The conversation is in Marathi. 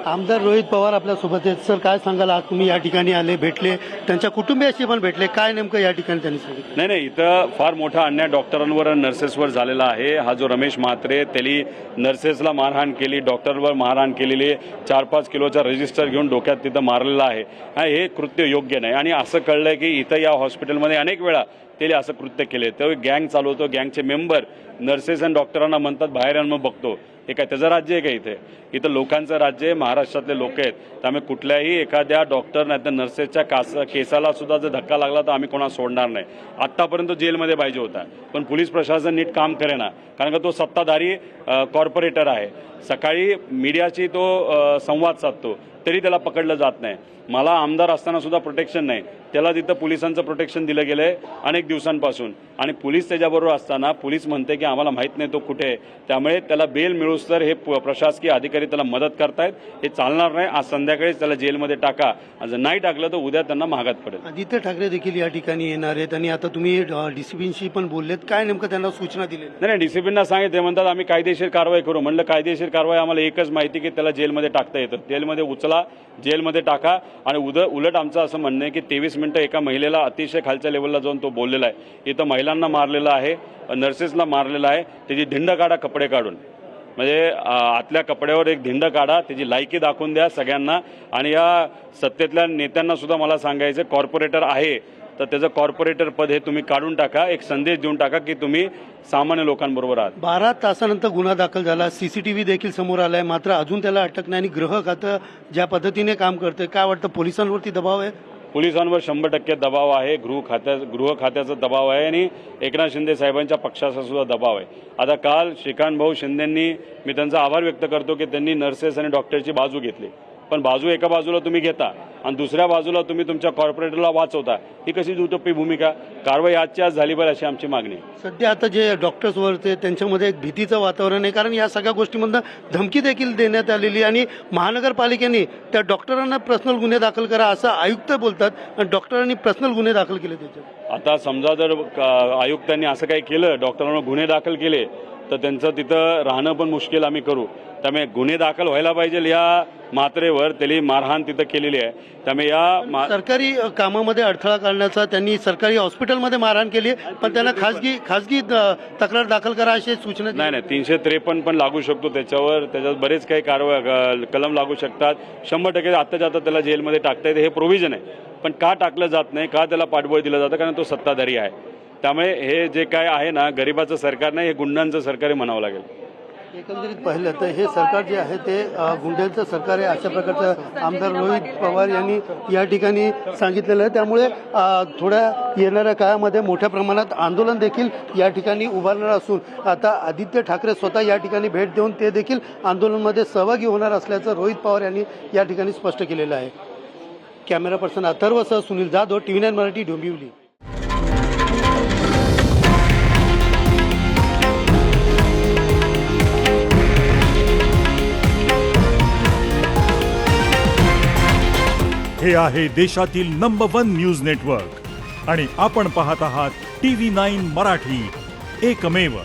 आमदार रोहित पवार आपल्यासोबत आहेत. सर, काय सांगाल, आज तुम्ही या ठिकाणी आले, भेटले, त्यांच्या कुटुंबियाशी पण भेटले, काय नेमकं या ठिकाणी त्यांनी सांगितलं? नाही, इथं फार मोठा अन्याय डॉक्टरांवर नर्सेसवर झालेला आहे. हा जो रमेश म्हात्रे, त्यांनी नर्सेसला मारहाण केली, डॉक्टरवर मारहाण केलेली, 4-5 किलोचा रजिस्टर घेऊन डोक्यात तिथं मारलेला आहे. हे कृत्य योग्य नाही. आणि असं कळलंय की इथं या हॉस्पिटलमध्ये अनेक वेळा त्याने असं कृत्य केले. तो गँग चालवतो, गँगचे मेंबर नर्सेस आणि डॉक्टरांना म्हणतात बाहेर आणि मग बघतो. हे काय त्याचं राज्य आहे का? इथं लोकांचं राज्य आहे, महाराष्ट्रातले लोक आहेत. त्यामुळे कुठल्याही एखाद्या डॉक्टर नाही तर नर्सेसच्या केसाला सुद्धा जर धक्का लागला तर आम्ही कोणाला सोडणार नाही. आत्तापर्यंत जेलमध्ये पाहिजे होता, पण पोलीस प्रशासन नीट काम करेना, कारण का तो सत्ताधारी कॉर्पोरेटर आहे. सकाळी मीडियाशी तो संवाद साधतो, तरी त्याला पकडलं जात नाही. मला आमदार असताना सुद्धा प्रोटेक्शन नाही, त्याला तिथं पोलिसांचं प्रोटेक्शन दिलं गेलं आहे अनेक दिवसांपासून. आणि पोलीस त्याच्याबरोबर असताना पोलीस म्हणते की आम्हाला माहीत नाही तो कुठे आहे, त्यामुळे त्याला बेल मिळूस तर हे प्रशासकीय अधिकारी त्याला मदत करतायत. हे चालणार नाही. आज संध्याकाळीच त्याला जेलमध्ये टाका, जर नाही टाकलं तर उद्या त्यांना महागात पडेल. आदित्य ठाकरे देखील या ठिकाणी येणार आहेत आणि आता तुम्ही डीसीपींशी पण बोललेत, काय नेमकं त्यांना सूचना दिली? नाही, डीसीपींना सांगितलं, म्हणतात आम्ही कायदेशीर कारवाई करू. म्हणलं कायदेशीर कारवाई आम्हाला एकच माहिती की त्याला जेलमध्ये टाकता येतं. जेलमध्ये उचला, जेलमध्ये टाका. आणि उलट आमचं असं म्हणणं आहे की 23 मिनिटं एका महिलेला अतिशय खालच्या लेवलला जाऊन तो बोललेला आहे. इथं महिलांना मारलेला आहे, नर्सेसला मारलेला आहे. त्याची धिंड काढा कपडे काढून, म्हणजे आतल्या कपड्यावर एक धिंड काढा, त्याची लायकी दाखवून द्या सगळ्यांना. आणि या सत्तेतल्या नेत्यांना सुद्धा मला सांगायचं, कॉर्पोरेटर आहे तर त्याचं कॉर्पोरेटर पद हे तुम्ही काढून टाका. एक संदेश देऊन टाका की तुम्ही सामान्य लोकांबरोबर आहात. 12 तासानंतर गुन्हा दाखल झाला, सीसीटीव्ही देखील समोर आलाय, मात्र अजून त्याला अटक नाही. आणि गृह खातं ज्या पद्धतीने काम करतंय, काय वाटतं, पोलिसांवरती दबाव आहे? पोलिसांवर 100% दबाव आहे, गृह खात्याचा दबाव आहे आणि एकनाथ शिंदे साहेबांच्या पक्षाचा सुद्धा दबाव आहे. आता काल श्रीकांत भाऊ शिंदेंनी, मी त्यांचा आभार व्यक्त करतो की त्यांनी नर्सेस आणि डॉक्टरची बाजू घेतली. पण बाजू एका बाजूला तुम्ही घेता आणि दुसऱ्या बाजूला तुम्ही तुमच्या कॉर्पोरेटरला वाचवता, ही कशी दुटप्पी भूमिका? कारवाई आजची आज झाली पाहिजे अशी आमची मागणी आहे. सध्या आता जे डॉक्टर्सवर त्यांच्यामध्ये एक भीतीचं वातावरण आहे, कारण या सगळ्या गोष्टीमधून धमकी देखील देण्यात आलेली. आणि महानगरपालिकेने त्या डॉक्टरांना पर्सनल गुन्हे दाखल करा असं आयुक्त बोलतात, आणि डॉक्टरांनी पर्सनल गुन्हे दाखल केले त्याच्यात. आता समजा जर आयुक्तांनी असं काही केलं, डॉक्टरांना गुन्हे दाखल केले, तर त्यांचं तिथं राहणं पण मुश्किल आम्ही करू. त्यामुळे गुन्हे दाखल व्हायला पाहिजे. या म्हात्रेवर त्यांनी मारहाण तिथं केलेली आहे. त्यामुळे या सरकारी कामामध्ये अडथळा करण्याचा, त्यांनी सरकारी हॉस्पिटलमध्ये मारहाण केली, पण त्यांना खासगी तक्रार दाखल करा अशी सूचना. नाही, 353 पण लागू शकतो त्याच्यात बरेच काही कलम लागू शकतात. 100% आत्ताच्या आता त्याला जेलमध्ये टाकता येते, हे प्रोव्हिजन आहे. पण का टाकलं जात नाही, का त्याला पाठबळ दिलं जातं? कारण तो सत्ताधारी आहे. त्यामुळे हे जे काय आहे ना, गरिबाचं सरकार नाही, हे गुंडांचं सरकार म्हणावं लागेल. एकंदरीत पाहिलं तर हे सरकार जे आहे ते गुंड्यांचं सरकार आहे, अशा प्रकारचं आमदार रोहित पवार यांनी या ठिकाणी सांगितलेलं आहे. त्यामुळे थोड्या येणाऱ्या काळामध्ये मोठ्या प्रमाणात आंदोलन देखील या ठिकाणी उभारणार असून आता आदित्य ठाकरे स्वतः या ठिकाणी भेट देऊन ते देखील आंदोलनामध्ये सहभागी होणार असल्याचं रोहित पवार यांनी या ठिकाणी स्पष्ट केलेलं आहे. कॅमेरा पर्सन अथर्वसह सुनील जाधव, TV9 मराठी, डोंबिवली. हे आहे देशातील नंबर 1 न्यूज नेटवर्क आणि आपण पाहत आहात TV9 मराठी, एकमेव.